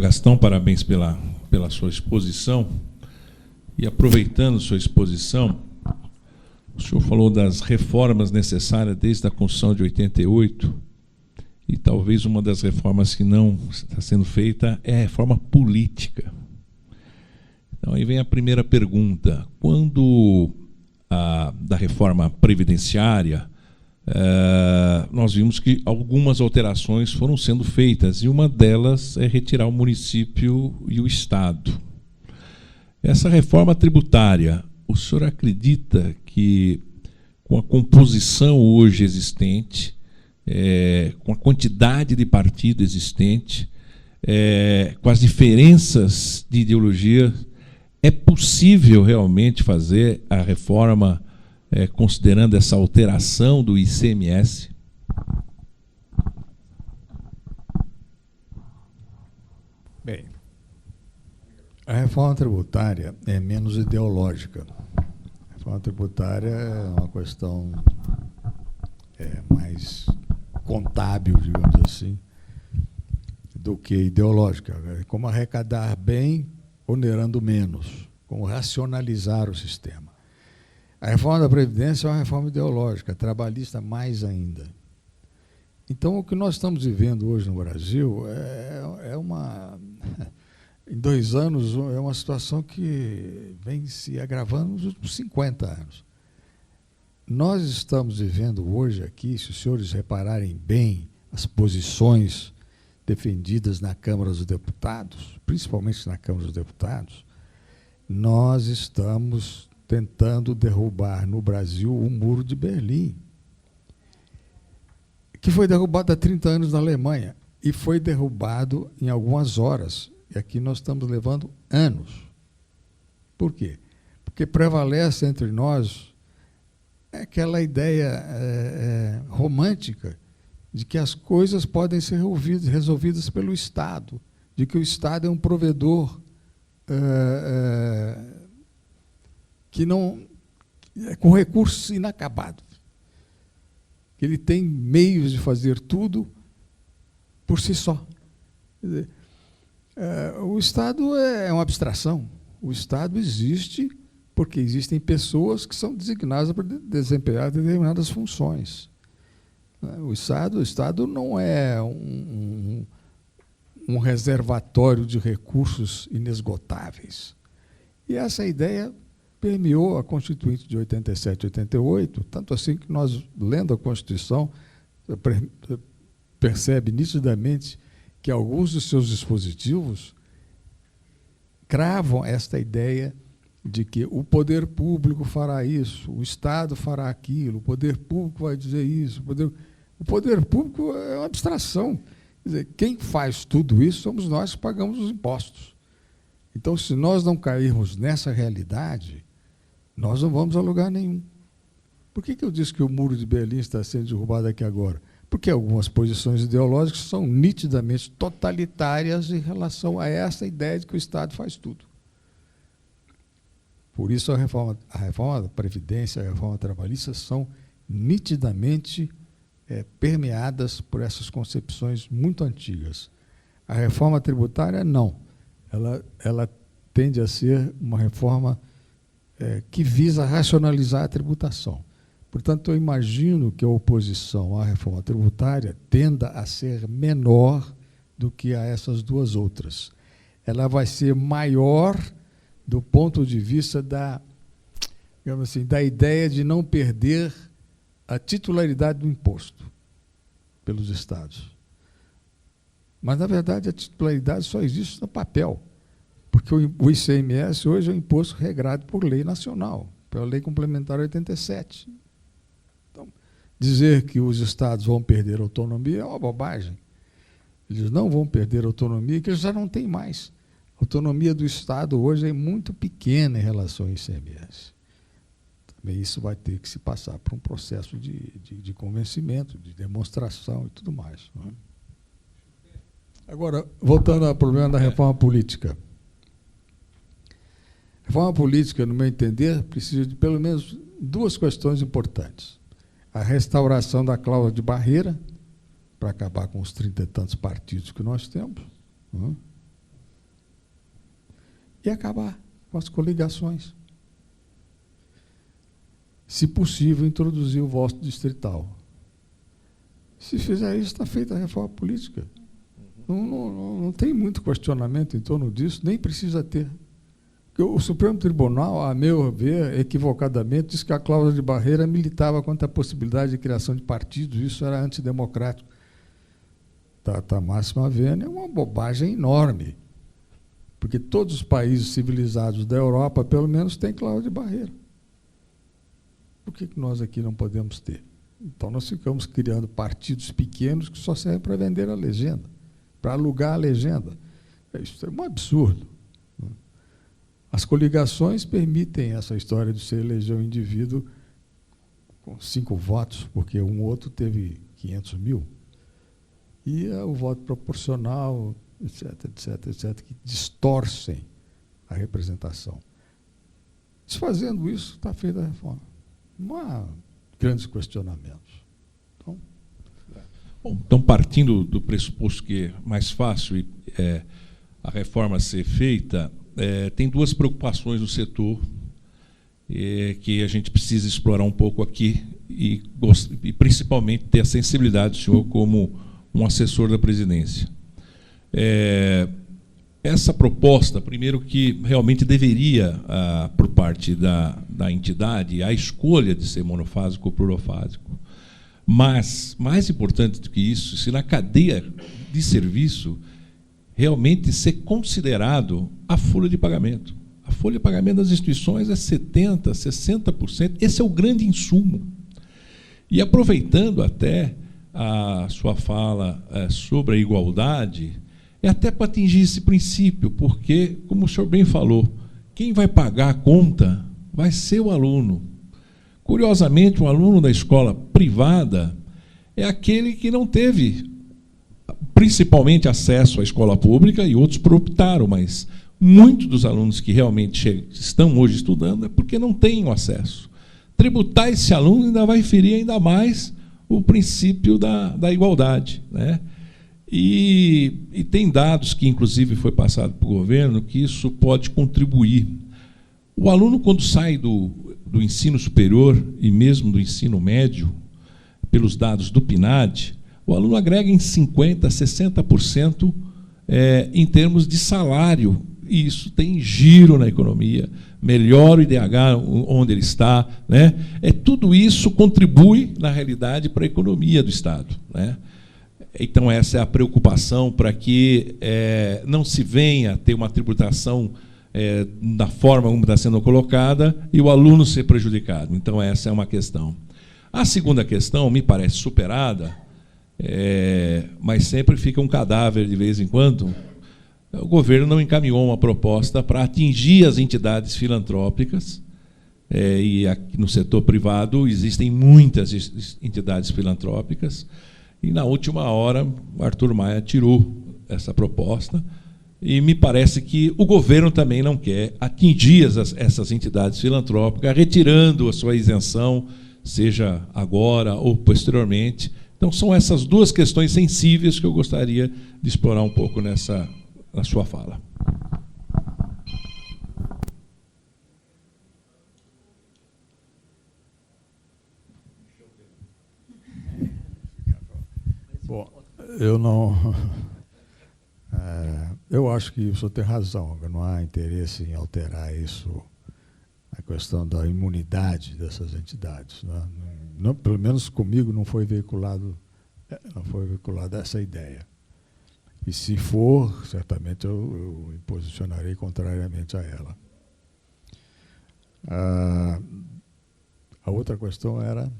Doutor Gastão, parabéns pela sua exposição. E aproveitando sua exposição, o senhor falou das reformas necessárias desde a Constituição de 88, e talvez uma das reformas que não está sendo feita é a reforma política. Então, aí vem a primeira pergunta. Quando da reforma previdenciária, nós vimos que algumas alterações foram sendo feitas, e uma delas é retirar o município e o Estado. Essa reforma tributária, o senhor acredita que, com a composição hoje existente, com a quantidade de partido existente, com as diferenças de ideologia, é possível realmente fazer a reforma considerando essa alteração do ICMS? Bem, a reforma tributária é menos ideológica. A reforma tributária é uma questão mais contábil, digamos assim, do que ideológica. Como arrecadar bem, onerando menos, como racionalizar o sistema. A reforma da Previdência é uma reforma ideológica, trabalhista mais ainda. Então, o que nós estamos vivendo hoje no Brasil em 2 anos, é uma situação que vem se agravando nos últimos 50 anos. Nós estamos vivendo hoje aqui, se os senhores repararem bem as posições defendidas na Câmara dos Deputados, principalmente na Câmara dos Deputados, nós estamos tentando derrubar no Brasil o Muro de Berlim, que foi derrubado há 30 anos na Alemanha, e foi derrubado em algumas horas. E aqui nós estamos levando anos. Por quê? Porque prevalece entre nós aquela ideia romântica de que as coisas podem ser resolvidas pelo Estado, de que o Estado é um provedor que não com recursos inacabados, que ele tem meios de fazer tudo por si só. Quer dizer, o Estado é uma abstração. O Estado existe porque existem pessoas que são designadas para desempenhar determinadas funções. O Estado não é um reservatório de recursos inesgotáveis. E essa ideia permeou a Constituinte de 87 e 88, tanto assim que nós, lendo a Constituição, percebe nitidamente que alguns dos seus dispositivos cravam esta ideia de que o poder público fará isso, o Estado fará aquilo, o poder público vai dizer isso. O poder público é uma abstração. Quer dizer, quem faz tudo isso somos nós que pagamos os impostos. Então, se nós não cairmos nessa realidade, nós não vamos a lugar nenhum. Por que eu disse que o Muro de Berlim está sendo derrubado aqui agora? Porque algumas posições ideológicas são nitidamente totalitárias em relação a essa ideia de que o Estado faz tudo. Por isso, a reforma da Previdência, a reforma trabalhista são nitidamente permeadas por essas concepções muito antigas. A reforma tributária, não. Ela tende a ser uma reforma que visa racionalizar a tributação. Portanto, eu imagino que a oposição à reforma tributária tenda a ser menor do que a essas duas outras. Ela vai ser maior do ponto de vista digamos assim, da ideia de não perder a titularidade do imposto pelos estados. Mas, na verdade, a titularidade só existe no papel, porque o ICMS hoje é um imposto regrado por lei nacional, pela Lei Complementar 87. Então, dizer que os estados vão perder autonomia é uma bobagem. Eles não vão perder autonomia, porque eles já não têm mais. A autonomia do Estado hoje é muito pequena em relação ao ICMS. Também isso vai ter que se passar por um processo de convencimento, de demonstração e tudo mais. Não é? Agora, voltando ao problema da reforma política. A reforma política, no meu entender, precisa de pelo menos 2 questões importantes. A restauração da cláusula de barreira, para acabar com os 30 e tantos partidos que nós temos, não é? e acabar com as coligações. Se possível, introduzir o voto distrital. Se fizer isso, está feita a reforma política. Não tem muito questionamento em torno disso, nem precisa ter. Porque o Supremo Tribunal, a meu ver, equivocadamente, disse que a cláusula de barreira militava contra a possibilidade de criação de partidos, isso era antidemocrático. Tá máxima vênia é uma bobagem enorme, porque todos os países civilizados da Europa, pelo menos, têm cláusula de barreira. Por que nós aqui não podemos ter? Então, nós ficamos criando partidos pequenos que só servem para vender a legenda, para alugar a legenda. Isso é um absurdo. As coligações permitem essa história de se eleger um indivíduo com 5 votos, porque um outro teve 500 mil. E o voto proporcional, etc., que distorcem a representação. Desfazendo isso, está feita a reforma. Não há grandes questionamentos. Então, partindo do pressuposto que é mais fácil a reforma ser feita, tem 2 preocupações no setor que a gente precisa explorar um pouco aqui e principalmente ter a sensibilidade do senhor como um assessor da presidência. Essa proposta, primeiro que realmente deveria, por parte da entidade, a escolha de ser monofásico ou plurofásico. Mas, mais importante do que isso, se na cadeia de serviço realmente ser considerado a folha de pagamento. A folha de pagamento das instituições é 70%, 60%. Esse é o grande insumo. E aproveitando até a sua fala sobre a igualdade, é até para atingir esse princípio, porque, como o senhor bem falou, quem vai pagar a conta vai ser o aluno. Curiosamente, um aluno da escola privada é aquele que não teve, principalmente, acesso à escola pública, e outros optaram, mas muitos dos alunos que realmente estão hoje estudando é porque não têm o acesso. Tributar esse aluno ainda vai ferir ainda mais o princípio da igualdade, né? E tem dados que, inclusive, foi passado para o governo, que isso pode contribuir. O aluno, quando sai do ensino superior e mesmo do ensino médio, pelos dados do PNAD, o aluno agrega em 50%, 60% em termos de salário, e isso tem giro na economia, melhora o IDH onde ele está, né? Tudo isso contribui, na realidade, para a economia do Estado, né? Então, essa é a preocupação para que não se venha a ter uma tributação da forma como está sendo colocada e o aluno ser prejudicado. Então, essa é uma questão. A segunda questão me parece superada, mas sempre fica um cadáver de vez em quando. O governo não encaminhou uma proposta para atingir as entidades filantrópicas, e aqui no setor privado existem muitas entidades filantrópicas, e na última hora o Arthur Maia tirou essa proposta, e me parece que o governo também não quer atingir essas entidades filantrópicas, retirando a sua isenção, seja agora ou posteriormente. Então, são essas 2 questões sensíveis que eu gostaria de explorar um pouco na sua fala. Bom, eu acho que o senhor tem razão, não há interesse em alterar isso, a questão da imunidade dessas entidades, né? Não, pelo menos comigo não foi veiculada essa ideia. E se for, certamente eu me posicionarei contrariamente a ela. A outra questão era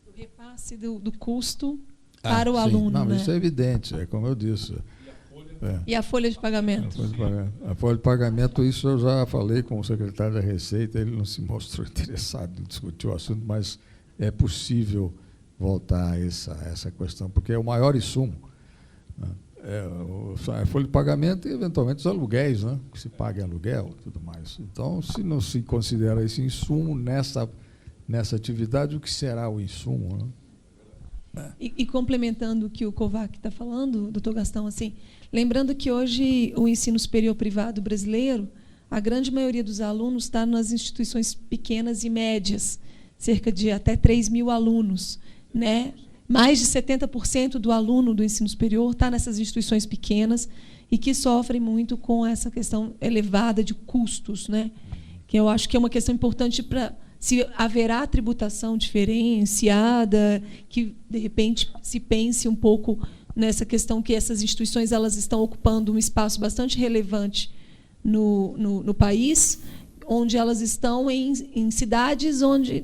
do repasse do custo para o sim. aluno. Não, né? Isso é evidente, como eu disse. E a folha de pagamento? A folha de pagamento, isso eu já falei com o secretário da Receita, ele não se mostrou interessado em discutir o assunto, mas é possível voltar a essa questão, porque é o maior insumo. A folha de pagamento e, eventualmente, os aluguéis, né? Que se paga em aluguel e tudo mais. Então, se não se considera esse insumo nessa atividade, o que será o insumo? Né? E complementando o que o Kovac está falando, doutor Gastão, assim, lembrando que hoje o ensino superior privado brasileiro, a grande maioria dos alunos está nas instituições pequenas e médias, cerca de até 3.000 alunos, né? Mais de 70% do aluno do ensino superior está nessas instituições pequenas e que sofrem muito com essa questão elevada de custos, né? Que eu acho que é uma questão importante para se haverá tributação diferenciada, que de repente se pense um pouco nessa questão que essas instituições elas estão ocupando um espaço bastante relevante no país, onde elas estão em cidades onde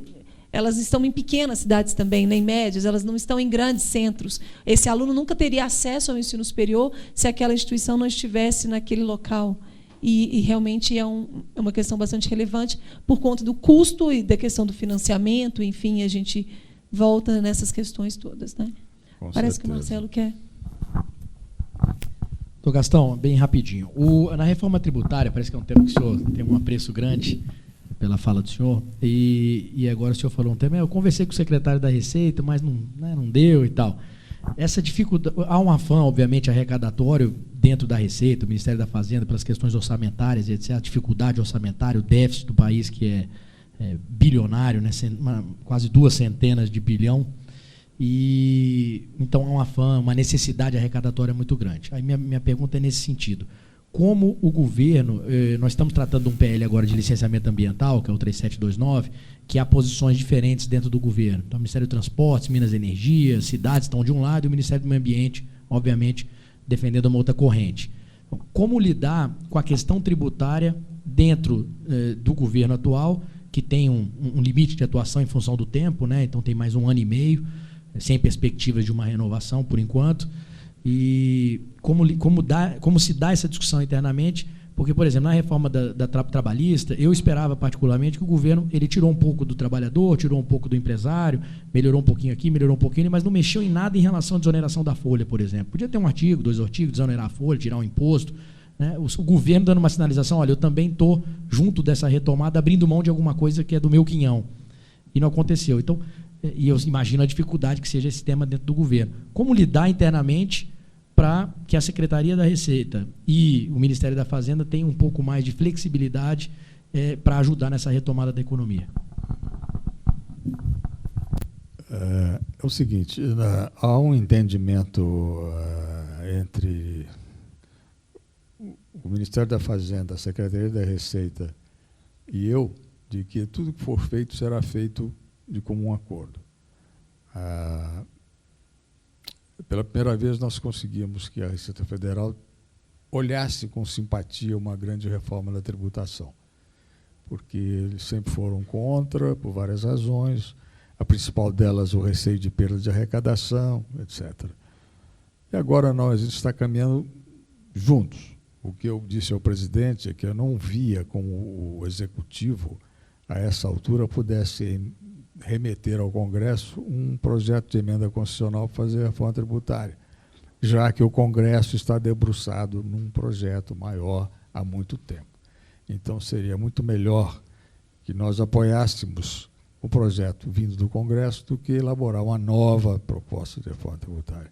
elas estão em pequenas cidades também, nem médias, elas não estão em grandes centros. Esse aluno nunca teria acesso ao ensino superior se aquela instituição não estivesse naquele local. E realmente é uma questão bastante relevante por conta do custo e da questão do financiamento, enfim, a gente volta nessas questões todas, né? Parece que o Marcelo quer. Doutor Gastão, bem rapidinho. Na reforma tributária, parece que é um tema que o senhor tem um apreço grande pela fala do senhor, e agora o senhor falou um tema, eu conversei com o secretário da Receita, mas não deu e tal. Essa dificuldade, há um afã, obviamente, arrecadatório dentro da Receita, do Ministério da Fazenda, pelas questões orçamentárias, etc., a dificuldade orçamentária, o déficit do país, que é bilionário, né, quase 200 de bilhão, e então há um afã, uma necessidade arrecadatória muito grande. Aí minha pergunta é nesse sentido. Como o governo, nós estamos tratando de um PL agora de licenciamento ambiental, que é o 3729, que há posições diferentes dentro do governo. Então, o Ministério do Transportes, Minas e Energia, cidades estão de um lado e o Ministério do Meio Ambiente, obviamente, defendendo uma outra corrente. Então, como lidar com a questão tributária dentro do governo atual, que tem um limite de atuação em função do tempo, né? Então tem mais 1 ano e meio, sem perspectivas de uma renovação, por enquanto. E como se dá essa discussão internamente, porque, por exemplo, na reforma da trabalhista, eu esperava particularmente que o governo ele tirou um pouco do trabalhador, tirou um pouco do empresário, melhorou um pouquinho aqui, melhorou um pouquinho, mas não mexeu em nada em relação à desoneração da folha, por exemplo. Podia ter um artigo, 2 artigos, desonerar a folha, tirar um imposto, né? O governo dando uma sinalização, olha, eu também estou junto dessa retomada, abrindo mão de alguma coisa que é do meu quinhão. E não aconteceu. Então, e eu imagino a dificuldade que seja esse tema dentro do governo. Como lidar internamente para que a Secretaria da Receita e o Ministério da Fazenda tenham um pouco mais de flexibilidade para ajudar nessa retomada da economia? É o seguinte, há um entendimento entre o Ministério da Fazenda, a Secretaria da Receita e eu, de que tudo que for feito será feito de comum acordo. Pela primeira vez, nós conseguimos que a Receita Federal olhasse com simpatia uma grande reforma da tributação, porque eles sempre foram contra, por várias razões, a principal delas o receio de perda de arrecadação, etc. E agora nós estamos caminhando juntos. O que eu disse ao presidente é que eu não via como o Executivo, a essa altura, pudesse remeter ao Congresso um projeto de emenda constitucional para fazer a reforma tributária, já que o Congresso está debruçado num projeto maior há muito tempo. Então, seria muito melhor que nós apoiássemos o projeto vindo do Congresso do que elaborar uma nova proposta de reforma tributária.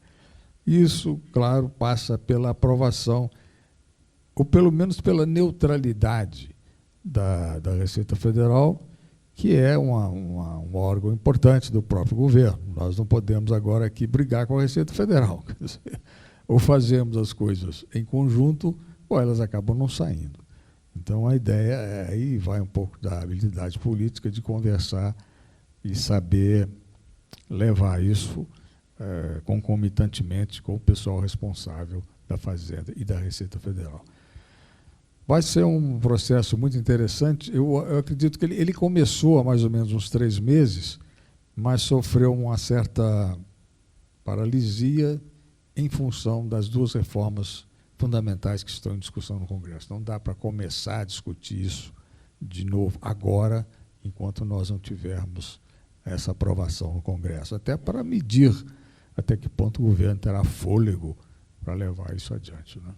Isso, claro, passa pela aprovação, ou pelo menos pela neutralidade da Receita Federal, que é um órgão importante do próprio governo. Nós não podemos agora aqui brigar com a Receita Federal. Quer dizer, ou fazemos as coisas em conjunto, ou elas acabam não saindo. Então, a ideia aí vai um pouco da habilidade política de conversar e saber levar isso concomitantemente com o pessoal responsável da Fazenda e da Receita Federal. Vai ser um processo muito interessante. Eu acredito que ele começou há mais ou menos uns 3 meses, mas sofreu uma certa paralisia em função das 2 reformas fundamentais que estão em discussão no Congresso. Não dá para começar a discutir isso de novo agora, enquanto nós não tivermos essa aprovação no Congresso, até para medir até que ponto o governo terá fôlego para levar isso adiante, né?